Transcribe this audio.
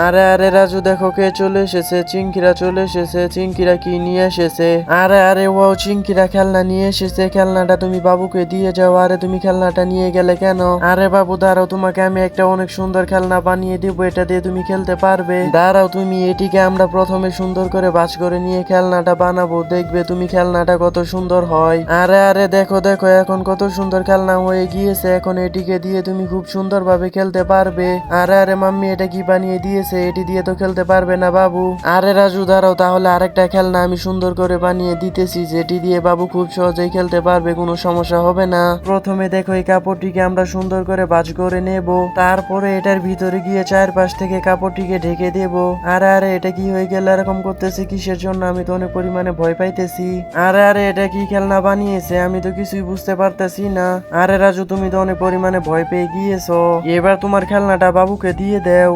আরে আরে রাজু, দেখো কে চলে এসেছে। চিংকিরা চলে এসেছে। চিংকিরা কি নিয়ে এসেছে? আরে আরে ওয়াও, চিংকিরা খেলনা নিয়ে এসেছে। খেলনাটা তুমি বাবুকে দিয়ে যাও। আরে তুমি খেলনাটা নিয়ে গেলে কেন? আরে বাবু দাঁড়াও, তোমাকে আমি একটা অনেক সুন্দর খেলনা বানিয়ে দিব, এটা দিয়ে তুমি খেলতে পারবে। দাঁড়াও, তুমি এটিকে আমরা প্রথমে সুন্দর করে ভাঁজ করে নিয়ে খেলনাটা বানাবো, দেখবে তুমি খেলনাটা কত সুন্দর হয়। আরে আরে দেখো দেখো, এখন কত সুন্দর খেলনা হয়ে গিয়েছে। এখন এটিকে দিয়ে তুমি খুব সুন্দর ভাবে খেলতে পারবে। আরে আরে মাম্মি, এটা কি বানিয়ে দিয়েছে? এটি দিয়ে তো খেলতে পারবে না বাবু। আরে রাজু দাঁড়াও, তাহলে আরেকটা খেলনা আমি সুন্দর করে বানিয়ে দিতেছি, যেটি দিয়ে বাবু খুব সহজেই খেলতে পারবে, কোনো সমস্যা হবে না। প্রথমে দেখো, এই কাপড়টিকে আমরা সুন্দর করে ভাঁজ করে নেব। তারপরে এটার ভিতরে গিয়ে চারপাশ থেকে কাপড়টিকে ঢেকে দেব। আরে আরে, এটা কি হয়ে গেল? এরকম করতেছে কিসের জন্য? আমি তো অনেক পরিমাণে ভয় পাইতেছি। আরে আরে, এটা কি খেলনা বানিয়েছে? আমি তো কিছুই বুঝতে পারতেছি না। আরে রাজু, তুমি তো অনেক পরিমাণে ভয় পেয়ে গিয়েছো। এবার তোমার খেলনাটা বাবুকে দিয়ে দাও।